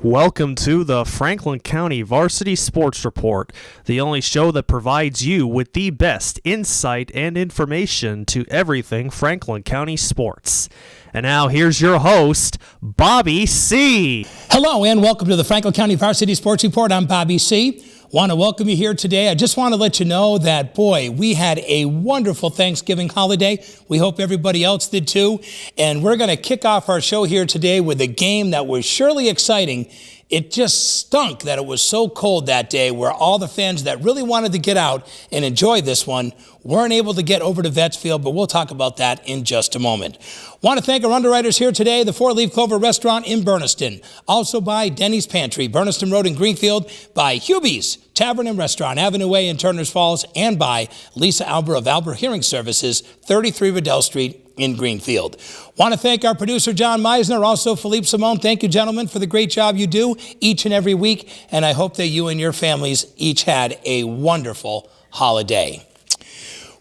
Welcome to the Franklin County Varsity Sports Report, the only show that provides you with the best insight and information to everything Franklin County sports. And now here's your host, Bobby C. Hello and welcome to the Franklin County Varsity Sports Report. I'm Bobby C. Want to welcome you here today. I just want to let you know that, boy, we had a wonderful Thanksgiving holiday. We hope everybody else did too. And we're going to kick off our show here today with a game that was surely exciting. It just stunk that it was so cold that day where all the fans that really wanted to get out and enjoy this one weren't able to get over to Vets Field, but we'll talk about that in just a moment. Want to thank our underwriters here today, the Four Leaf Clover Restaurant in Berniston. Also by Denny's Pantry, Berniston Road in Greenfield, by Hubie's Tavern and Restaurant, Avenue A in Turners Falls, and by Lisa Albert of Albert Hearing Services, 33 Riddell Street in Greenfield. Want to thank our producer, John Meisner, also Philippe Simone. Thank you, gentlemen, for the great job you do each and every week, and I hope that you and your families each had a wonderful holiday.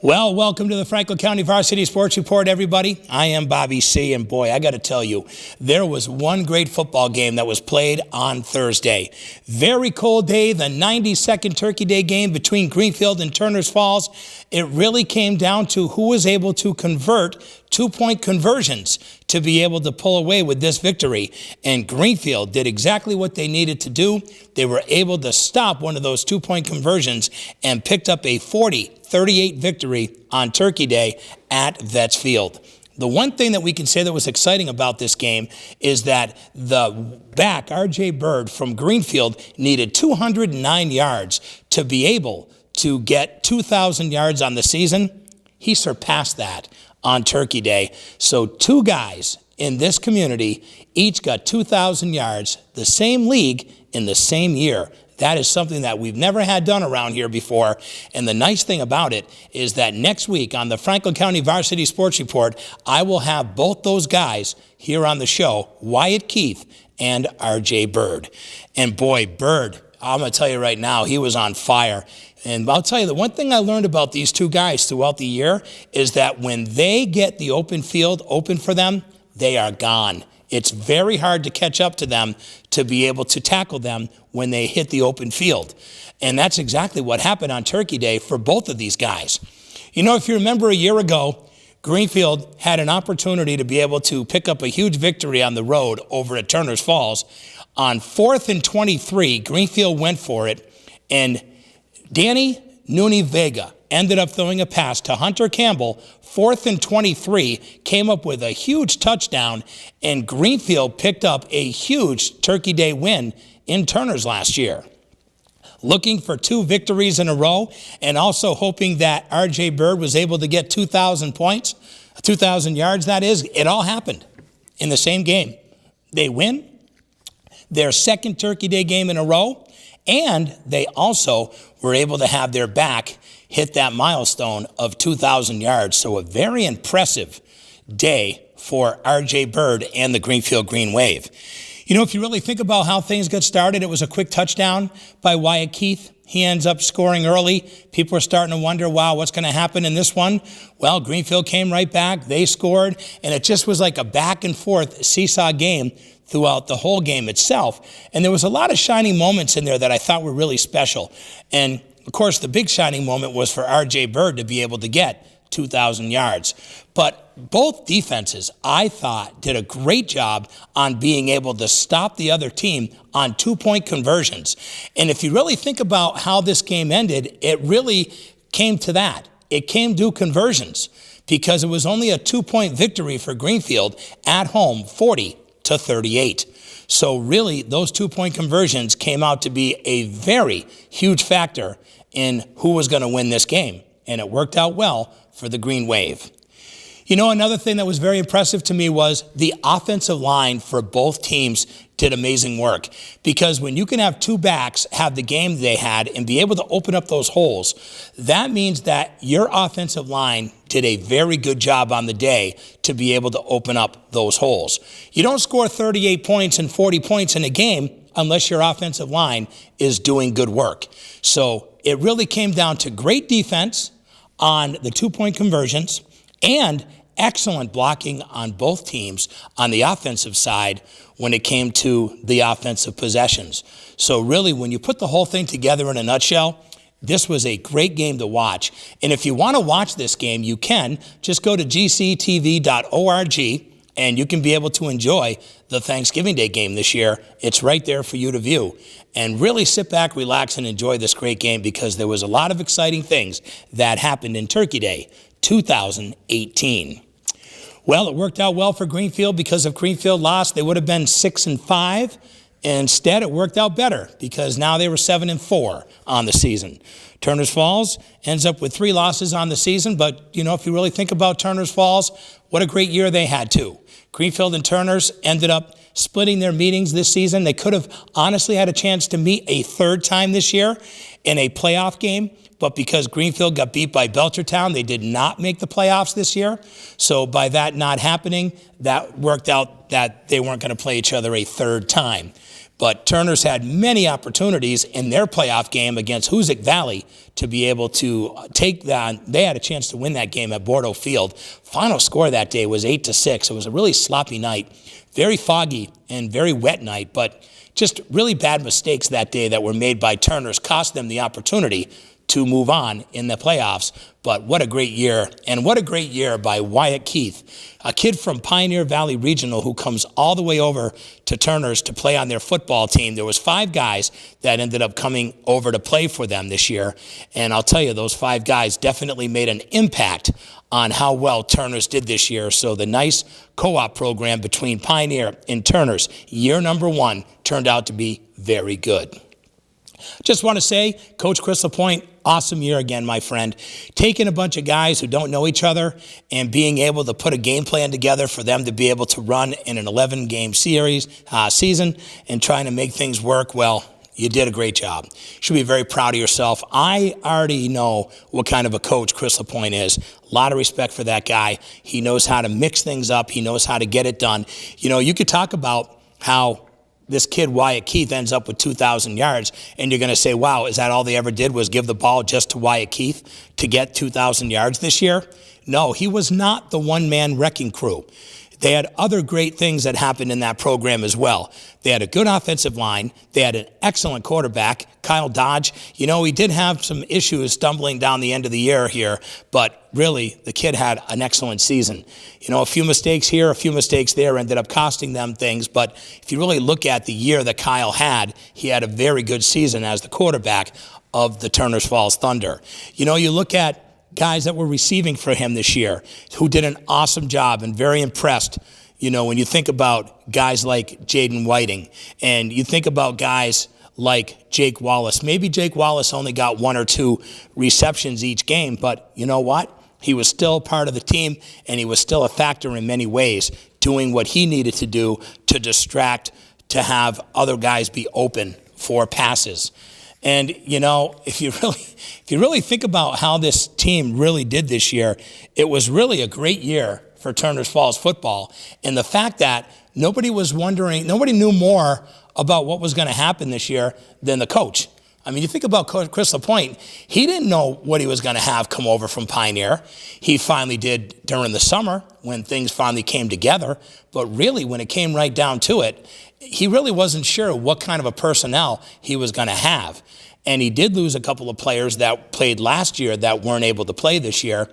Well, welcome to the Franklin County Varsity Sports Report, everybody. I am Bobby C., and boy, I got to tell you, there was one great football game that was played on Thursday. Very cold day, the 92nd Turkey Day game between Greenfield and Turners Falls. It really came down to who was able to convert two-point conversions to be able to pull away with this victory. And Greenfield did exactly what they needed to do. They were able to stop one of those two-point conversions and picked up a 40-38 victory on Turkey Day at Vets Field. The one thing that we can say that was exciting about this game is that the back, R.J. Bird from Greenfield, needed 209 yards to be able to get 2,000 yards on the season. He surpassed that on Turkey Day. So two guys in this community each got 2,000 yards, the same league in the same year. That is something that we've never had done around here before. And the nice thing about it is that next week on the Franklin County Varsity Sports Report, I will have both those guys here on the show, Wyatt Keith and R.J. Bird. And boy, Bird, I'm going to tell you right now, he was on fire. And I'll tell you, the one thing I learned about these two guys throughout the year is that when they get the open field open for them, they are gone. It's very hard to catch up to them to be able to tackle them when they hit the open field. And that's exactly what happened on Turkey Day for both of these guys. You know, if you remember a year ago, Greenfield had an opportunity to be able to pick up a huge victory on the road over at Turners Falls. On 4th and 23, Greenfield went for it, and Danny Nuni Vega ended up throwing a pass to Hunter Campbell. 4th and 23, came up with a huge touchdown, and Greenfield picked up a huge Turkey Day win in Turners last year. Looking for 2 victories in a row, and also hoping that R.J. Bird was able to get 2,000 points, 2,000 yards, that is. It all happened in the same game. They win their second Turkey Day game in a row, and they also were able to have their back hit that milestone of 2,000 yards. So a very impressive day for R.J. Bird and the Greenfield Green Wave. You know, if you really think about how things got started, it was a quick touchdown by Wyatt Keith. He ends up scoring early. People are starting to wonder, wow, what's going to happen in this one? Well, Greenfield came right back. They scored, and it just was like a back and forth seesaw game throughout the whole game itself. And there was a lot of shining moments in there that I thought were really special. And of course, the big shining moment was for R.J. Bird to be able to get 2,000 yards. But both defenses, I thought, did a great job on being able to stop the other team on 2-point conversions. And if you really think about how this game ended, it really came to that. It came to conversions because it was only a 2-point victory for Greenfield at home, 40-38. So really, those 2-point conversions came out to be a very huge factor in who was going to win this game. And it worked out well for the Green Wave. You know, another thing that was very impressive to me was the offensive line for both teams did amazing work. Because when you can have two backs have the game they had and be able to open up those holes, that means that your offensive line did a very good job on the day to be able to open up those holes. You don't score 38 points and 40 points in a game unless your offensive line is doing good work. So it really came down to great defense on the 2-point conversions and excellent blocking on both teams on the offensive side when it came to the offensive possessions. So really, when you put the whole thing together in a nutshell, this was a great game to watch. And if you want to watch this game, you can. Just go to gctv.org and you can be able to enjoy the Thanksgiving Day game this year. It's right there for you to view. And really sit back, relax, and enjoy this great game because there was a lot of exciting things that happened in Turkey Day 2018. Well, it worked out well for Greenfield because if Greenfield lost, they would have been 6-5. Instead, it worked out better because now they were 7-4 on the season. Turners Falls ends up with 3 losses on the season, but if you really think about Turners Falls, what a great year they had too. Greenfield and Turners ended up splitting their meetings this season. They could have honestly had a chance to meet a third time this year in a playoff game, but because Greenfield got beat by Belchertown, they did not make the playoffs this year. So by that not happening, that worked out that they weren't going to play each other a third time. But Turners had many opportunities in their playoff game against Hoosick Valley to be able to take that. They had a chance to win that game at Bordeaux Field. Final score that day was 8-6. It was a really sloppy night, very foggy and very wet night, but just really bad mistakes that day that were made by Turners cost them the opportunity to move on in the playoffs. But what a great year, and what a great year by Wyatt Keith, a kid from Pioneer Valley Regional who comes all the way over to Turners to play on their football team. There was 5 guys that ended up coming over to play for them this year, and I'll tell you, those 5 guys definitely made an impact on how well Turners did this year. So the nice co-op program between Pioneer and Turners, year number 1, turned out to be very good. Just want to say, Coach Chris LaPointe, awesome year again, my friend. Taking a bunch of guys who don't know each other and being able to put a game plan together for them to be able to run in an 11-game season and trying to make things work, well, you did a great job. You should be very proud of yourself. I already know what kind of a coach Chris LaPointe is. A lot of respect for that guy. He knows how to mix things up. He knows how to get it done. You could talk about how this kid, Wyatt Keith, ends up with 2,000 yards, and you're going to say, wow, is that all they ever did was give the ball just to Wyatt Keith to get 2,000 yards this year? No, he was not the one-man wrecking crew. They had other great things that happened in that program as well. They had a good offensive line. They had an excellent quarterback, Kyle Dodge. He did have some issues stumbling down the end of the year here, but really, the kid had an excellent season. A few mistakes here, a few mistakes there ended up costing them things, but if you really look at the year that Kyle had, he had a very good season as the quarterback of the Turners Falls Thunder. You look at guys that were receiving for him this year who did an awesome job and very impressed. When you think about guys like Jaden Whiting and you think about guys like Jake Wallace, maybe Jake Wallace only got 1 or 2 receptions each game, but you know what? He was still part of the team and he was still a factor in many ways, doing what he needed to do to distract, to have other guys be open for passes. And, if you really think about how this team really did this year, it was really a great year for Turners Falls football. And the fact that nobody knew more about what was going to happen this year than the coach. I mean, you think about Coach Chris LaPointe, he didn't know what he was going to have come over from Pioneer. He finally did during the summer when things finally came together. But really, when it came right down to it, he really wasn't sure what kind of a personnel he was going to have. And he did lose a couple of players that played last year that weren't able to play this year.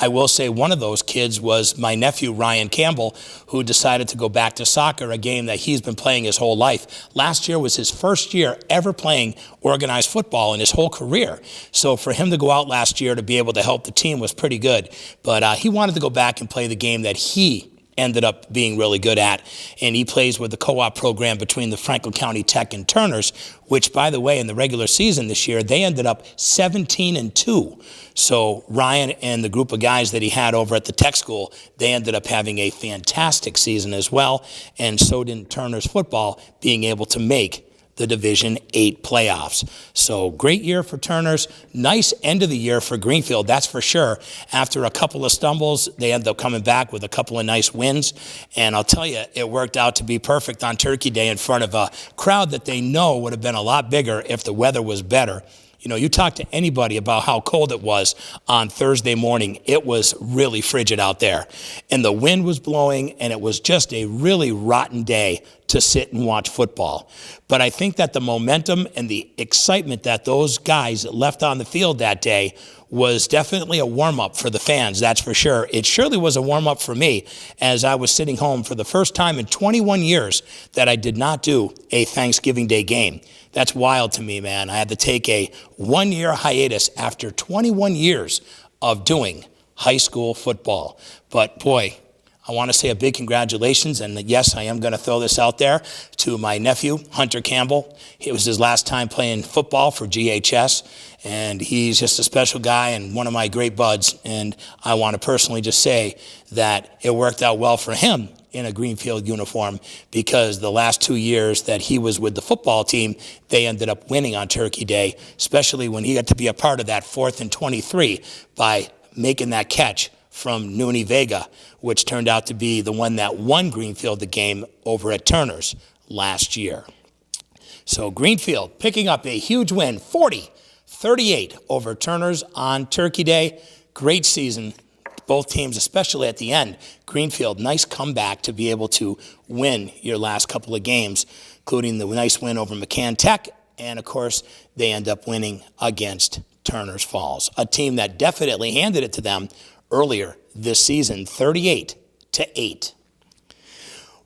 I will say one of those kids was my nephew, Ryan Campbell, who decided to go back to soccer, a game that he's been playing his whole life. Last year was his first year ever playing organized football in his whole career. So for him to go out last year to be able to help the team was pretty good. But he wanted to go back and play the game that he ended up being really good at, and he plays with the co-op program between the Franklin County Tech and Turners, which, by the way, in the regular season this year, they ended up 17-2. So Ryan and the group of guys that he had over at the tech school, they ended up having a fantastic season as well, and so did Turners football, being able to make the Division 8 playoffs. So great year for Turners. Nice end of the year for Greenfield, that's for sure. After a couple of stumbles, they ended up coming back with a couple of nice wins. And I'll tell you, it worked out to be perfect on Turkey Day in front of a crowd that they know would have been a lot bigger if the weather was better. You know, you talk to anybody about how cold it was on Thursday morning. It was really frigid out there. And the wind was blowing, and it was just a really rotten day to sit and watch football. But I think that the momentum and the excitement that those guys left on the field that day was definitely a warm-up for the fans, that's for sure. It surely was a warm-up for me as I was sitting home for the first time in 21 years that I did not do a Thanksgiving Day game. That's wild to me, man. I had to take a one-year hiatus after 21 years of doing high school football. But boy, I want to say a big congratulations, and yes, I am going to throw this out there to my nephew, Hunter Campbell. It was his last time playing football for GHS, and he's just a special guy and one of my great buds, and I want to personally just say that it worked out well for him in a Greenfield uniform because the last 2 years that he was with the football team, they ended up winning on Turkey Day, especially when he got to be a part of that 4th and 23 by making that catch from Nooney Vega, which turned out to be the one that won Greenfield the game over at Turner's last year. So Greenfield picking up a huge win, 40-38 over Turner's on Turkey Day. Great season, both teams, especially at the end. Greenfield, nice comeback to be able to win your last couple of games, including the nice win over McCann Tech, and of course, they end up winning against Turner's Falls, a team that definitely handed it to them earlier this season, 38-8.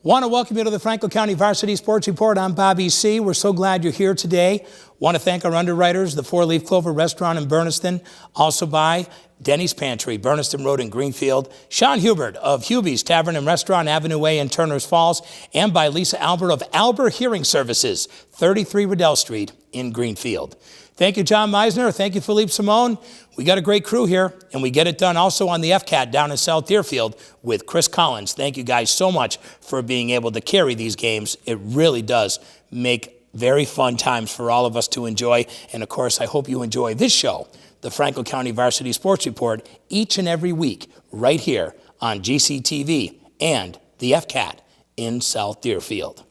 Want to welcome you to the Franklin County Varsity Sports Report. I'm Bobby C. We're so glad you're here today. Want to thank our underwriters, the Four Leaf Clover Restaurant in Berniston, also by Denny's Pantry, Berniston Road in Greenfield, Sean Hubert of Hubie's Tavern and Restaurant, Avenue A in Turner's Falls, and by Lisa Albert of Albert Hearing Services, 33 Riddell Street in Greenfield. Thank you, John Meisner. Thank you, Philippe Simone. We got a great crew here, and we get it done also on the FCAT down in South Deerfield with Chris Collins. Thank you guys so much for being able to carry these games. It really does make very fun times for all of us to enjoy. And, of course, I hope you enjoy this show, the Franklin County Varsity Sports Report, each and every week right here on GCTV and the FCAT in South Deerfield.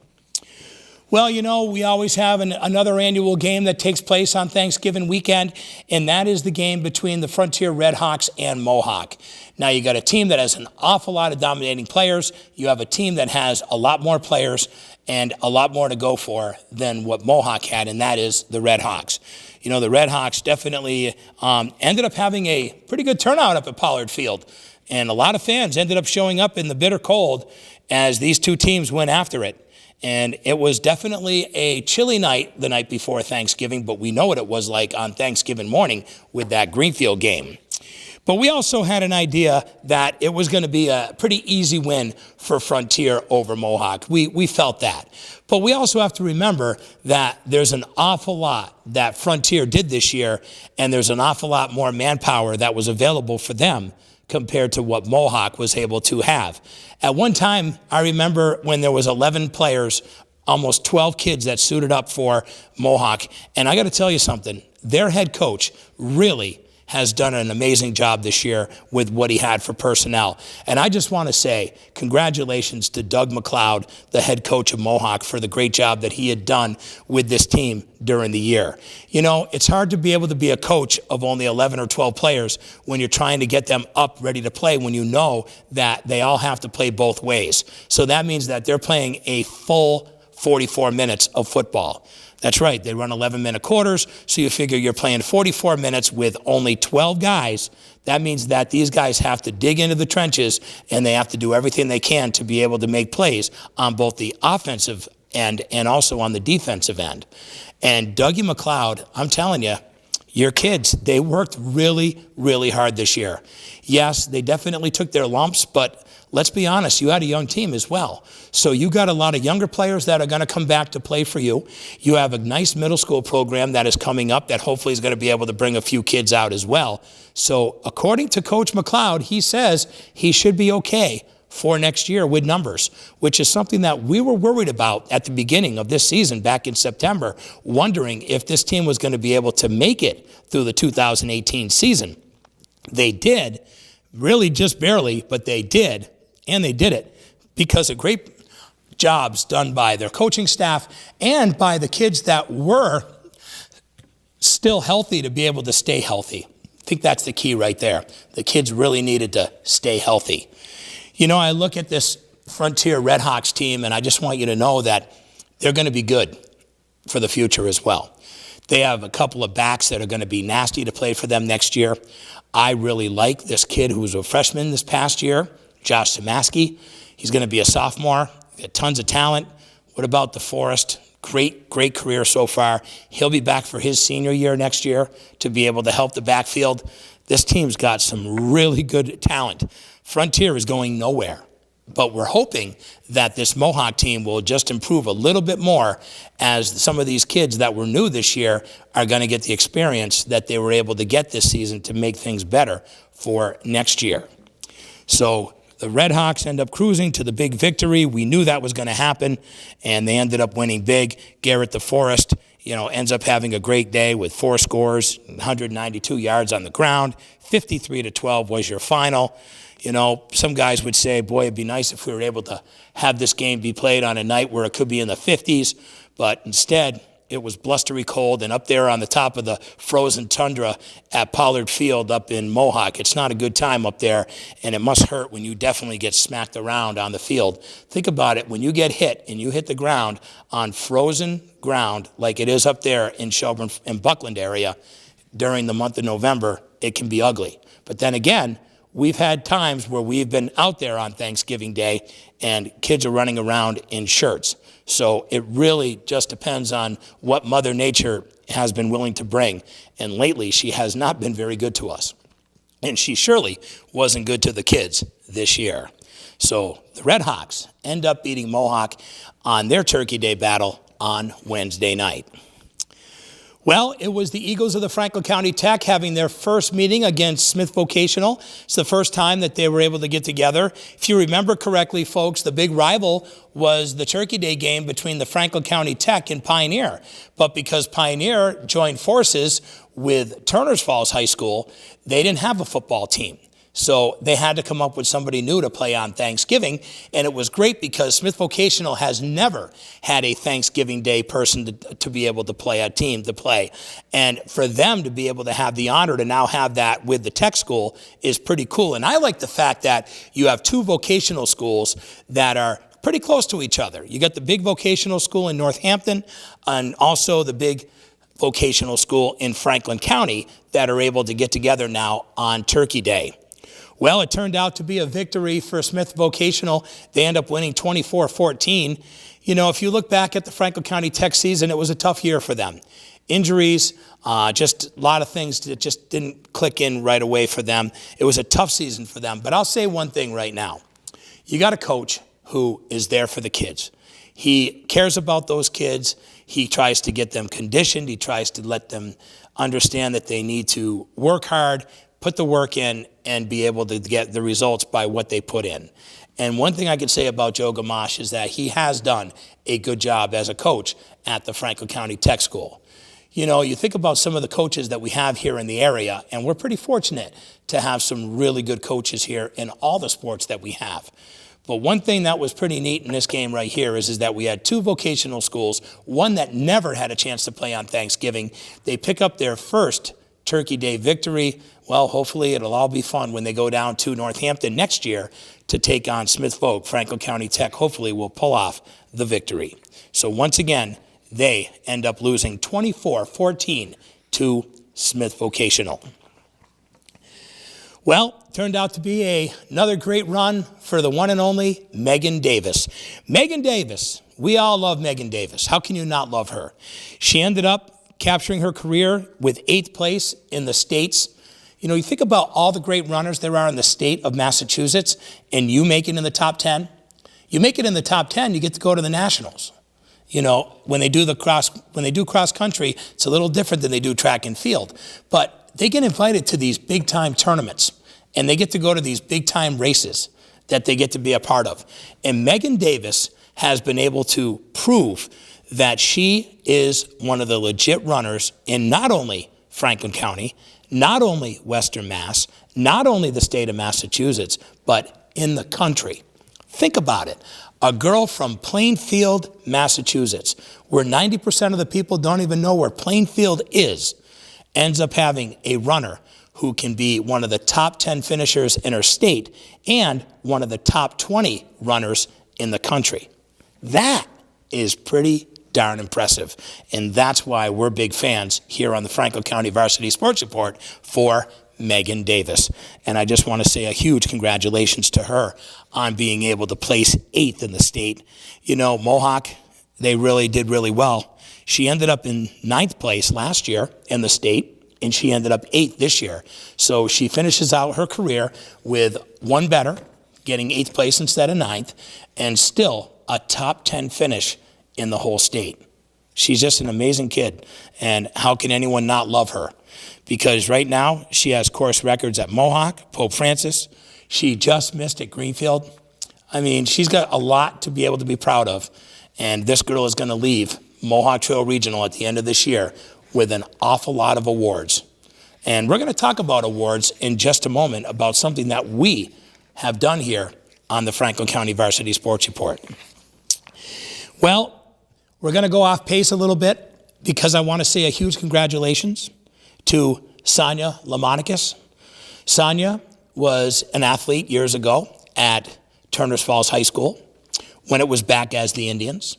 Well, you know, we always have another annual game that takes place on Thanksgiving weekend, and that is the game between the Frontier Redhawks and Mohawk. Now, you got a team that has an awful lot of dominating players. You have a team that has a lot more players and a lot more to go for than what Mohawk had, and that is the Redhawks. You know, the Redhawks definitely ended up having a pretty good turnout up at Pollard Field, and a lot of fans ended up showing up in the bitter cold as these two teams went after it. And it was definitely a chilly night the night before Thanksgiving, but we know what it was like on Thanksgiving morning with that Greenfield game. But we also had an idea that it was going to be a pretty easy win for Frontier over Mohawk. We felt that. But we also have to remember that there's an awful lot that Frontier did this year, and there's an awful lot more manpower that was available for them compared to what Mohawk was able to have. At one time, I remember when there was 11 players, almost 12 kids that suited up for Mohawk. And I got to tell you something, their head coach really has done an amazing job this year with what he had for personnel. And I just want to say congratulations to Doug McLeod, the head coach of Mohawk, for the great job that he had done with this team during the year. You know, it's hard to be able to be a coach of only 11 or 12 players when you're trying to get them up ready to play when you know that they all have to play both ways. So that means that they're playing a full 44 minutes of football. That's right, they run 11-minute quarters, so you figure you're playing 44 minutes with only 12 guys. That means that these guys have to dig into the trenches, and they have to do everything they can to be able to make plays on both the offensive end and also on the defensive end. And Dougie McLeod, I'm telling you, your kids, they worked really, really hard this year. Yes, they definitely took their lumps, but let's be honest, you had a young team as well. So you got a lot of younger players that are going to come back to play for you. You have a nice middle school program that is coming up that hopefully is going to be able to bring a few kids out as well. So according to Coach McLeod, he says he should be okay for next year with numbers, which is something that we were worried about at the beginning of this season back in September, wondering if this team was going to be able to make it through the 2018 season. They did, really just barely, but they did, and they did it because of great jobs done by their coaching staff and by the kids that were still still healthy to be able to stay healthy. I think that's the key right there. The kids really needed to stay healthy. You know, I look at this Frontier Redhawks team, and I just want you to know that they're going to be good for the future as well. They have a couple of backs that are going to be nasty to play for them next year. I really like this kid who was a freshman this past year, Josh Samaski. He's going to be a sophomore. Got tons of talent. What about DeForest? Great career so far. He'll be back for his senior year next year to be able to help the backfield. This team's got some really good talent. Frontier is going nowhere, but we're hoping that this Mohawk team will just improve a little bit more as some of these kids that were new this year are going to get the experience that they were able to get this season to make things better for next year. So the Redhawks end up cruising to the big victory. We knew that was going to happen, and they ended up winning big. Garrett DeForest, ends up having a great day with 4 scores, 192 yards on the ground. 53-12 was your final. Some guys would say, boy, it'd be nice if we were able to have this game be played on a night where it could be in the 50s, but instead it was blustery cold, and up there on the top of the frozen tundra at Pollard Field up in Mohawk, it's not a good time up there, and it must hurt when you definitely get smacked around on the field. Think about it. When you get hit and you hit the ground on frozen ground like it is up there in Shelburne and Buckland area during the month of November, it can be ugly. But then again, we've had times where we've been out there on Thanksgiving Day and kids are running around in shirts. So it really just depends on what Mother Nature has been willing to bring. And lately, she has not been very good to us. And she surely wasn't good to the kids this year. So the Redhawks end up beating Mohawk on their Turkey Day battle on Wednesday night. Well, it was the Eagles of the Franklin County Tech having their first meeting against Smith Vocational. It's the first time that they were able to get together. If you remember correctly, folks, the big rival was the Turkey Day game between the Franklin County Tech and Pioneer. But because Pioneer joined forces with Turners Falls High School, they didn't have a football team. So they had to come up with somebody new to play on Thanksgiving. And it was great because Smith Vocational has never had a Thanksgiving Day person to be able to play, a team to play. And for them to be able to have the honor to now have that with the tech school is pretty cool. And I like the fact that you have 2 vocational schools that are pretty close to each other. You got the big vocational school in Northampton and also the big vocational school in Franklin County that are able to get together now on Turkey Day. Well, it turned out to be a victory for Smith Vocational. They end up winning 24-14. If you look back at the Franklin County Tech season, it was a tough year for them. Injuries, just a lot of things that just didn't click in right away for them. It was a tough season for them. But I'll say one thing right now. You got a coach who is there for the kids. He cares about those kids. He tries to get them conditioned. He tries to let them understand that they need to work hard, put the work in, and be able to get the results by what they put in. And one thing I can say about Joe Gamache is that he has done a good job as a coach at the Franklin County Tech School. You think about some of the coaches that we have here in the area, and we're pretty fortunate to have some really good coaches here in all the sports that we have. But one thing that was pretty neat in this game right here is that we had 2 vocational schools, one that never had a chance to play on Thanksgiving. They pick up their first Turkey Day victory. Well, hopefully it'll all be fun when they go down to Northampton next year to take on Smith Voc. Franklin County Tech hopefully will pull off the victory. So once again, they end up losing 24-14 to Smith Vocational. Well, turned out to be another great run for the one and only Megan Davis. Megan Davis, we all love Megan Davis. How can you not love her? She ended up capturing her career with 8th place in the states. You think about all the great runners there are in the state of Massachusetts, and you make it in the top 10. You make it in the top 10, you get to go to the nationals. When they do cross country, it's a little different than they do track and field. But they get invited to these big time tournaments, and they get to go to these big time races that they get to be a part of. And Megan Davis has been able to prove that she is one of the legit runners in not only Franklin County, not only Western Mass, not only the state of Massachusetts, but in the country. Think about it. A girl from Plainfield, Massachusetts, where 90% of the people don't even know where Plainfield is, ends up having a runner who can be one of the top 10 finishers in her state and one of the top 20 runners in the country. That is pretty darn impressive. And that's why we're big fans here on the Franklin County Varsity Sports Report for Megan Davis. And I just want to say a huge congratulations to her on being able to place 8th in the state. You know, Mohawk, they really did really well. She ended up in 9th place last year in the state, and she ended up 8th this year. So she finishes out her career with one better, getting 8th place instead of 9th, and still a top 10 finish in the whole state. She's just an amazing kid, and how can anyone not love her? Because right now, she has course records at Mohawk, Pope Francis. She just missed at Greenfield. I mean, she's got a lot to be able to be proud of, and this girl is going to leave Mohawk Trail Regional at the end of this year with an awful lot of awards. And we're going to talk about awards in just a moment, about something that we have done here on the Franklin County Varsity Sports Report. Well, we're going to go off pace a little bit because I want to say a huge congratulations to Sonia Lamonicus. Sonia was an athlete years ago at Turners Falls High School when it was back as the Indians.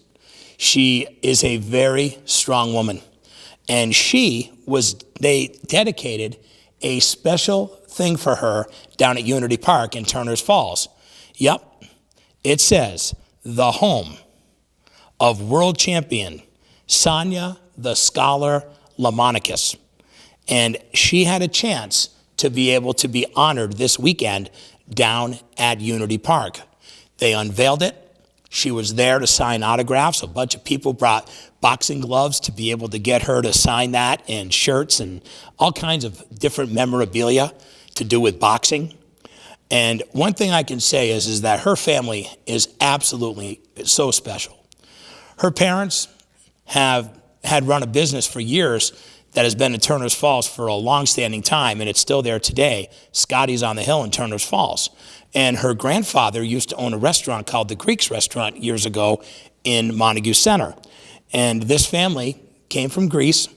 She is a very strong woman, and they dedicated a special thing for her down at Unity Park in Turners Falls. Yep, it says, the home of world champion Sonia the Scholar Lamonicus. And she had a chance to be able to be honored this weekend down at Unity Park. They unveiled it. She was there to sign autographs. A bunch of people brought boxing gloves to be able to get her to sign that, and shirts and all kinds of different memorabilia to do with boxing. And one thing I can say is that her family is absolutely so special. Her parents had run a business for years that has been in Turners Falls for a long-standing time, and it's still there today. Scotty's on the Hill in Turners Falls. And her grandfather used to own a restaurant called the Greeks Restaurant years ago in Montague Center. And this family came from Greece,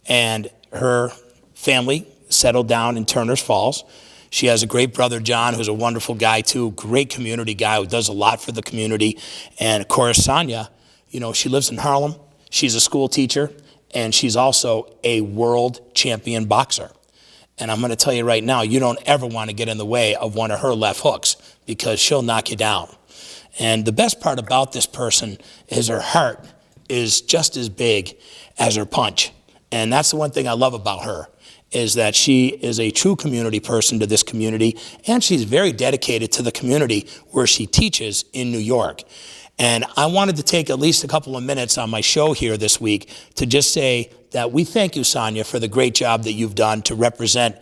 and her family settled down in Turners Falls. She has a great brother, John, who's a wonderful guy too, great community guy who does a lot for the community. And of course, Sonia, you know, she lives in Harlem. She's a school teacher, and she's also a world champion boxer. And I'm going to tell you right now, you don't ever want to get in the way of one of her left hooks, because she'll knock you down. And the best part about this person is her heart is just as big as her punch. And that's the one thing I love about her, is that she is a true community person to this community, and she's very dedicated to the community where she teaches in New York. And I wanted to take at least a couple of minutes on my show here this week to just say that we thank you, Sonia, for the great job that you've done to represent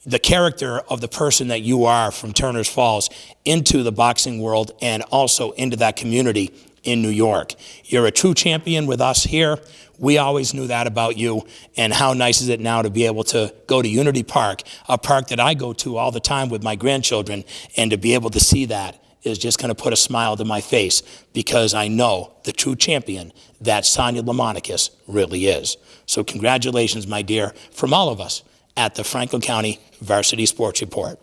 the character of the person that you are from Turners Falls into the boxing world and also into that community in New York. You're a true champion with us here. We always knew that about you, and how nice is it now to be able to go to Unity Park, a park that I go to all the time with my grandchildren, and to be able to see that is just going to put a smile to my face, because I know the true champion that Sonia Lamonicus really is. So congratulations, my dear, from all of us at the Franklin County Varsity Sports Report.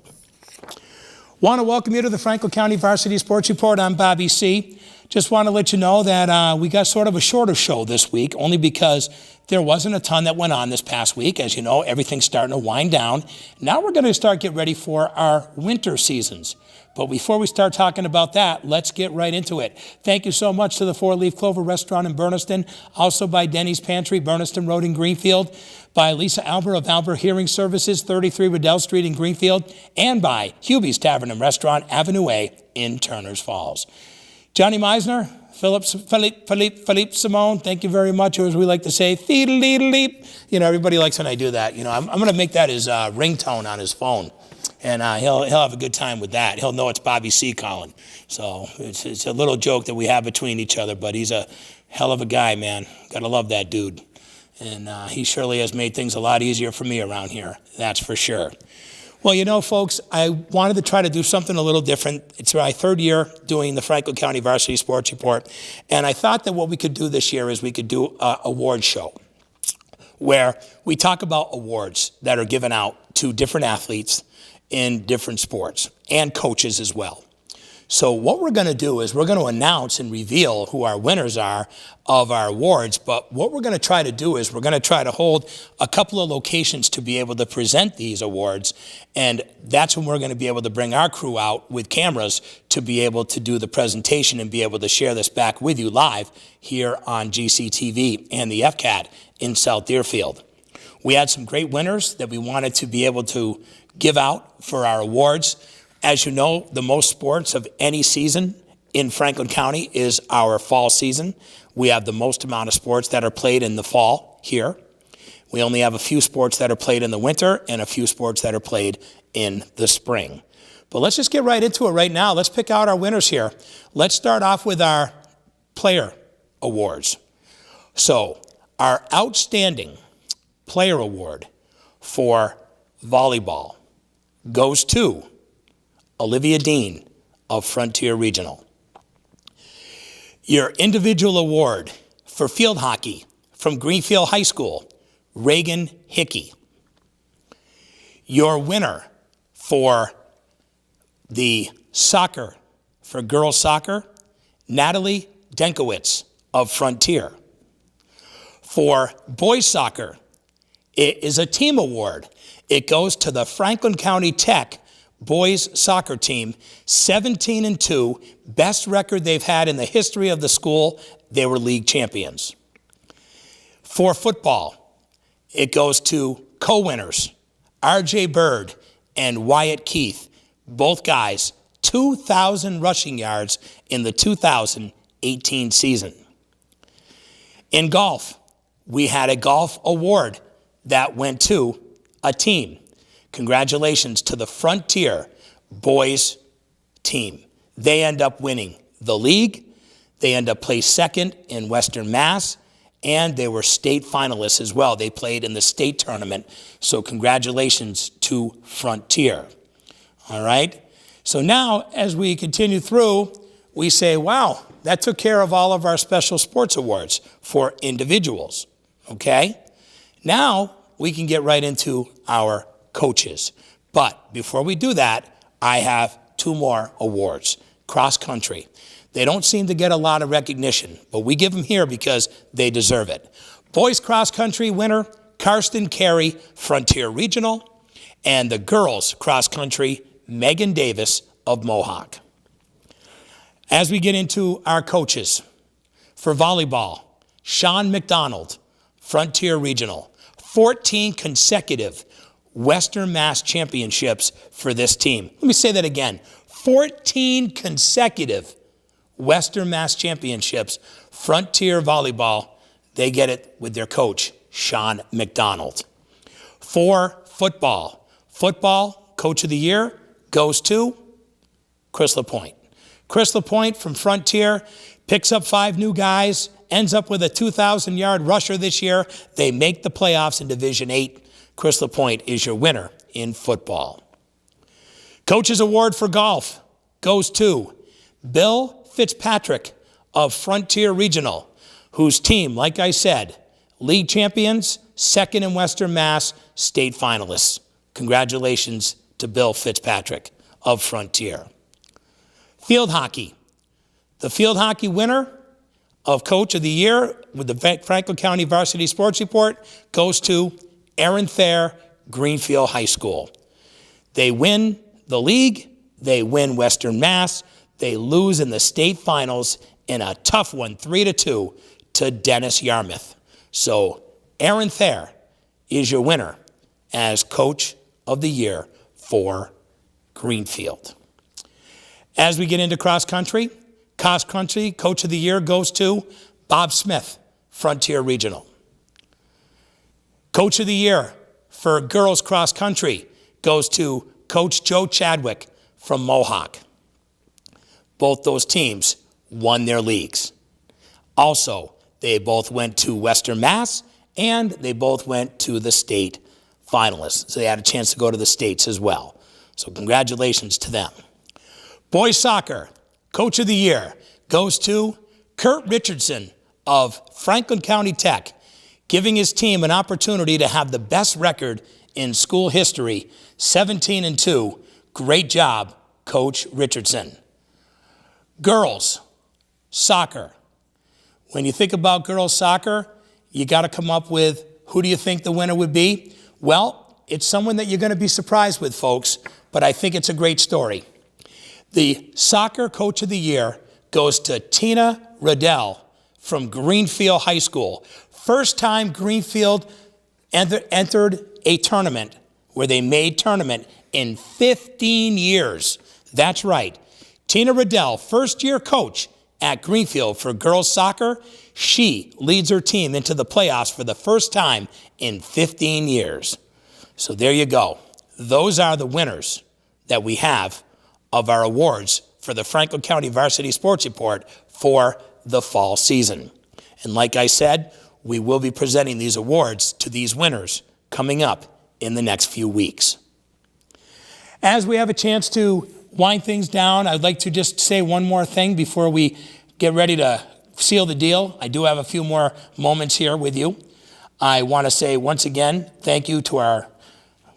Want to welcome you to the Franklin County Varsity Sports Report. I'm Bobby C. Just want to let you know that we got sort of a shorter show this week, only because there wasn't a ton that went on this past week. As you know, everything's starting to wind down. Now we're going to start get ready for our winter seasons. But before we start talking about that, let's get right into it. Thank you so much to the Four Leaf Clover Restaurant in Berniston, also by Denny's Pantry, Berniston Road in Greenfield, by Lisa Albert of Albert Hearing Services, 33 Riddell Street in Greenfield, and by Hubie's Tavern and Restaurant, Avenue A in Turners Falls. Johnny Meisner, Philippe Simone, thank you very much, or as we like to say, feedle-leedle-leap. You know, everybody likes when I do that. You know, I'm going to make that his ringtone on his phone. And he'll have a good time with that. He'll know it's Bobby C. calling. So it's a little joke that we have between each other, but he's a hell of a guy, man. Gotta love that dude. And he surely has made things a lot easier for me around here, that's for sure. Well, you know, folks, I wanted to try to do something a little different. It's my third year doing the Franklin County Varsity Sports Report, and I thought that what we could do this year is we could do an award show. where we talk about awards that are given out to different athletes in different sports and coaches as well. So what we're going to do is we're going to announce and reveal who our winners are of our awards, but what we're going to try to do is we're going to try to hold a couple of locations to be able to present these awards, and that's when we're going to be able to bring our crew out with cameras to be able to do the presentation and be able to share this back with you live here on GCTV and the FCAT in South Deerfield. We had some great winners that we wanted to be able to give out for our awards. As you know, the most sports of any season in Franklin County is our fall season. We have the most amount of sports that are played in the fall here. We only have a few sports that are played in the winter and a few sports that are played in the spring. But let's just get right into it right now. Let's pick out our winners here. Let's start off with our player awards. So our outstanding player award for volleyball goes to Olivia Dean of Frontier Regional. Your individual award for field hockey from Greenfield High School, Reagan Hickey. Your winner for the soccer, for girls soccer, Natalie Denkowitz of Frontier. For boys soccer, it is a team award. It goes to the Franklin County Tech boys soccer team, 17-2, best record they've had in the history of the school. They were league champions. For football, it goes to co-winners, R.J. Bird and Wyatt Keith, both guys, 2,000 rushing yards in the 2018 season. In golf, we had a golf award that went to a team. Congratulations to the Frontier boys team. They end up winning the league. They end up placed second in Western Mass, and they were state finalists as well. They played in the state tournament. So congratulations to Frontier. All right. So now as we continue through, we say, wow, that took care of all of our special sports awards for individuals. Okay. Now we can get right into our coaches. But before we do that, I have two more awards. Cross country. They don't seem to get a lot of recognition, but we give them here because they deserve it. Boys cross country winner, Karsten Carey, Frontier Regional, and the girls cross country, Megan Davis of Mohawk. As we get into our coaches, for volleyball, Sean McDonald, Frontier Regional, 14 consecutive Western Mass championships for this team. Let me say that again. 14 consecutive Western Mass championships. Frontier Volleyball, they get it with their coach, Sean McDonald. For football, Coach of the Year goes to Chris LaPointe. Chris LaPointe from Frontier picks up 5 new guys, ends up with a 2,000-yard rusher this year. They make the playoffs in Division 8. Chris LaPointe is your winner in football. Coach's Award for golf goes to Bill Fitzpatrick of Frontier Regional, whose team, like I said, league champions, second in Western Mass, state finalists. Congratulations to Bill Fitzpatrick of Frontier. Field hockey. The field hockey winner of Coach of the Year with the Franklin County Varsity Sports Report goes to Aaron Thayer, Greenfield High School. They win the league, they win Western Mass, they lose in the state finals in a tough one, 3-2, to Dennis Yarmouth. So Aaron Thayer is your winner as Coach of the Year for Greenfield. As we get into cross country, Coach of the Year goes to Bob Smith, Frontier Regional. Coach of the Year for girls cross country goes to Coach Joe Chadwick from Mohawk. Both those teams won their leagues. Also, they both went to Western Mass and they both went to the state finalists. So they had a chance to go to the states as well. So congratulations to them. Boys soccer, Coach of the Year goes to Kurt Richardson of Franklin County Tech. giving his team an opportunity to have the best record in school history, 17-2. Great job, Coach Richardson. Girls soccer. When you think about girls soccer, you got to come up with who do you think the winner would be? Well, it's someone that you're going to be surprised with, folks, but I think it's a great story. The soccer coach of the year goes to Tina Riddell from Greenfield High School. First time Greenfield entered a tournament where they made tournament in 15 years. That's right. Tina Riddell, first-year coach at Greenfield for girls soccer. She leads her team into the playoffs for the first time in 15 years. So there you go. Those are the winners that we have of our awards for the Franklin County Varsity Sports Report for the fall season. And like I said, we will be presenting these awards to these winners coming up in the next few weeks. As we have a chance to wind things down, I'd like to just say one more thing before we get ready to seal the deal. I do have a few more moments here with you. I want to say once again, thank you to our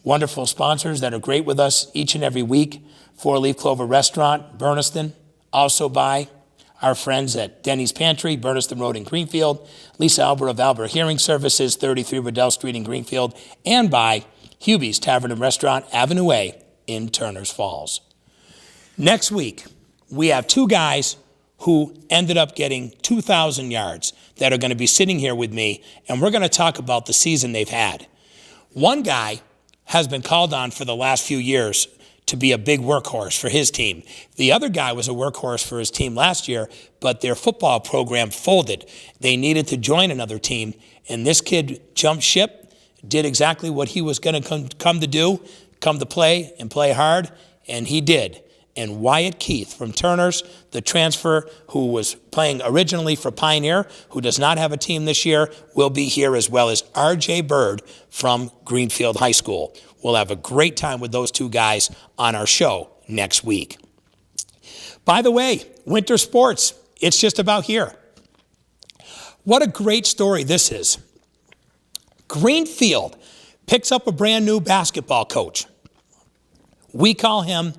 wonderful sponsors that are great with us each and every week. Four Leaf Clover Restaurant, Berniston. Also by our friends at Denny's Pantry, Berniston Road in Greenfield. Lisa Albert of Albert Hearing Services, 33 Riddell Street in Greenfield. And by Hubie's Tavern and Restaurant, Avenue A in Turners Falls. Next week, we have two guys who ended up getting 2,000 yards that are going to be sitting here with me, and we're going to talk about the season they've had. One guy has been called on for the last few years to be a big workhorse for his team. The other guy was a workhorse for his team last year, but their football program folded. They needed to join another team, and this kid jumped ship, did exactly what he was going to come to do, come to play and play hard, and he did. And Wyatt Keith from Turners, the transfer who was playing originally for Pioneer, who does not have a team this year, will be here, as well as R.J. Bird from Greenfield High School. We'll have a great time with those two guys on our show next week. By the way, winter sports, it's just about here. What a great story this is. Greenfield picks up a brand new basketball coach. We call him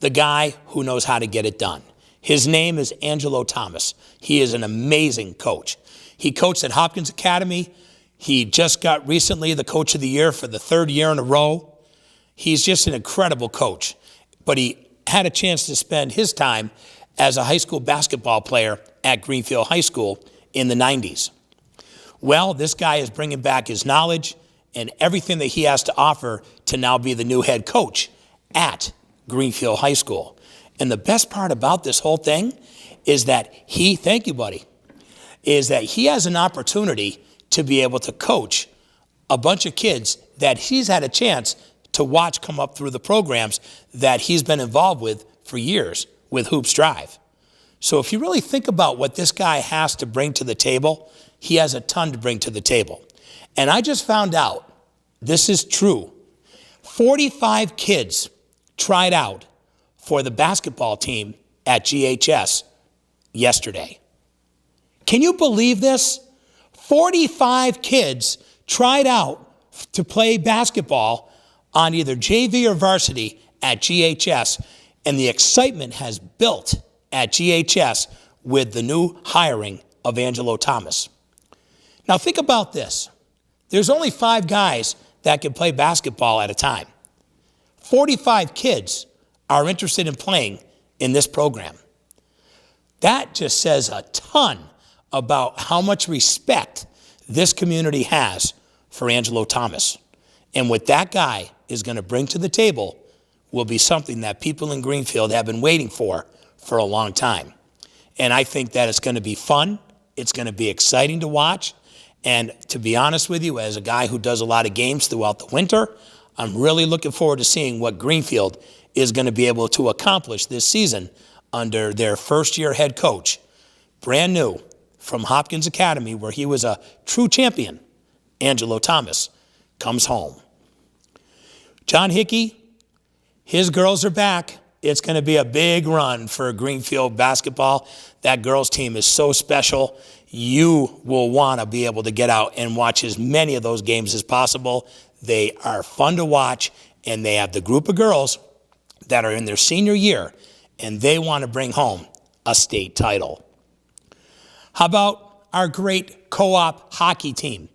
the guy who knows how to get it done. His name is Angelo Thomas. He is an amazing coach. He coached at Hopkins Academy. He just got recently the coach of the year for the third year in a row. He's just an incredible coach. But he had a chance to spend his time as a high school basketball player at Greenfield High School in the 90s. Well, this guy is bringing back his knowledge and everything that he has to offer to now be the new head coach at Greenfield High School. And the best part about this whole thing is that thank you, buddy, is that he has an opportunity to be able to coach a bunch of kids that he's had a chance to watch come up through the programs that he's been involved with for years with Hoops Drive. So if you really think about what this guy has to bring to the table, he has a ton to bring to the table. And I just found out, this is true, 45 kids tried out for the basketball team at GHS yesterday. Can you believe this? 45 kids tried out to play basketball on either JV or varsity at GHS, and the excitement has built at GHS with the new hiring of Angelo Thomas. Now think about this. There's only 5 guys that can play basketball at a time. 45 kids are interested in playing in this program. That just says a ton about how much respect this community has for Angelo Thomas. And what that guy is going to bring to the table will be something that people in Greenfield have been waiting for a long time. And I think that it's going to be fun. It's going to be exciting to watch. And to be honest with you, as a guy who does a lot of games throughout the winter, I'm really looking forward to seeing what Greenfield is going to be able to accomplish this season under their first-year head coach, brand new from Hopkins Academy, where he was a true champion. Angelo Thomas comes home. John Hickey, his girls are back. It's going to be a big run for Greenfield basketball. That girls team is so special. you will want to be able to get out and watch as many of those games as possible. They are fun to watch, and they have the group of girls that are in their senior year, and they want to bring home a state title. How about our great co-op hockey team?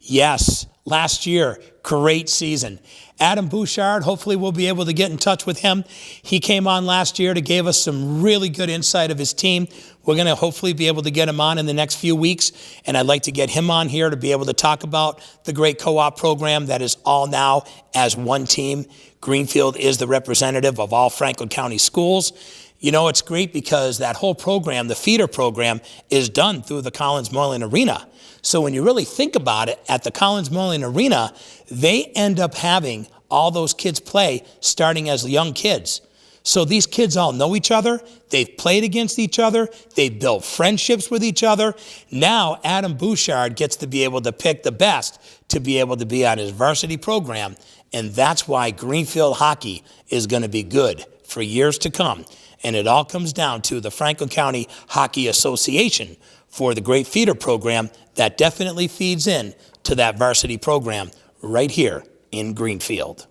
Yes, last year, great season. Adam Bouchard, hopefully we'll be able to get in touch with him. He came on last year to give us some really good insight of his team. We're going to hopefully be able to get him on in the next few weeks, and I'd like to get him on here to be able to talk about the great co-op program that is all now as one team. Greenfield is the representative of all Franklin County schools. You know, it's great because that whole program, the feeder program, is done through the Collins-Moylan Arena. So when you really think about it, at the Collins-Moylan Arena, they end up having all those kids play starting as young kids. So these kids all know each other. They've played against each other. They've built friendships with each other. Now Adam Bouchard gets to be able to pick the best to be able to be on his varsity program. And that's why Greenfield hockey is going to be good for years to come. And it all comes down to the Franklin County Hockey Association for the great feeder program that definitely feeds in to that varsity program right here in Greenfield.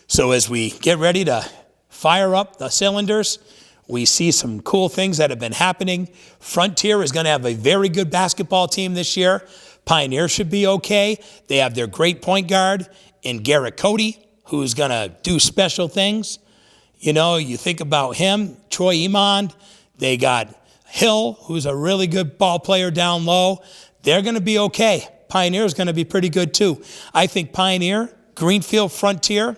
So as we get ready to fire up the cylinders, we see some cool things that have been happening. Frontier is going to have a very good basketball team this year. Pioneer should be okay. They have their great point guard in Garrett Cody, who's going to do special things. You know, you think about him, Troy Emond. They got Hill, who's a really good ball player down low. They're going to be okay. Pioneer is going to be pretty good too. I think Pioneer, Greenfield, Frontier,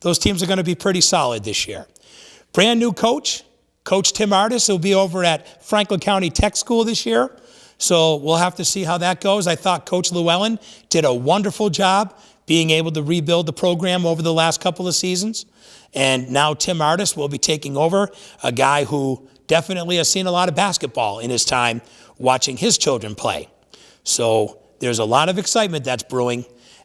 those teams are going to be pretty solid this year. Brand new coach, Coach Tim Artis, will be over at Franklin County Tech School this year. So we'll have to see how that goes. I thought Coach Llewellyn did a wonderful job being able to rebuild the program over the last couple of seasons. And now Tim Artis will be taking over, a guy who definitely has seen a lot of basketball in his time watching his children play. So there's a lot of excitement that's brewing.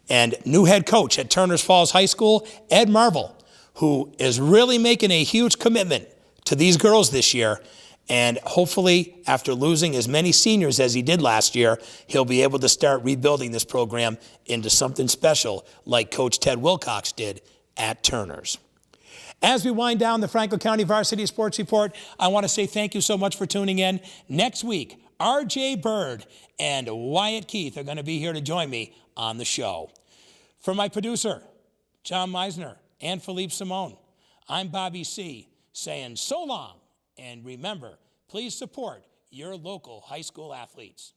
And new head coach at Turners Falls High School, Ed Marvel, who is really making a huge commitment to these girls this year. And hopefully, after losing as many seniors as he did last year, he'll be able to start rebuilding this program into something special like Coach Ted Wilcox did at Turners. As we wind down the Franklin County Varsity Sports Report, I want to say thank you so much for tuning in. Next week, R.J. Bird and Wyatt Keith are going to be here to join me on the show. For my producer, John Meisner, and Philippe Simone, I'm Bobby C., saying so long, and remember, please support your local high school athletes.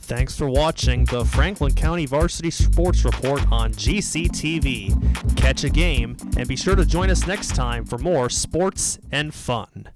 Thanks for watching the Franklin County Varsity Sports Report on GCTV. Catch a game and be sure to join us next time for more sports and fun.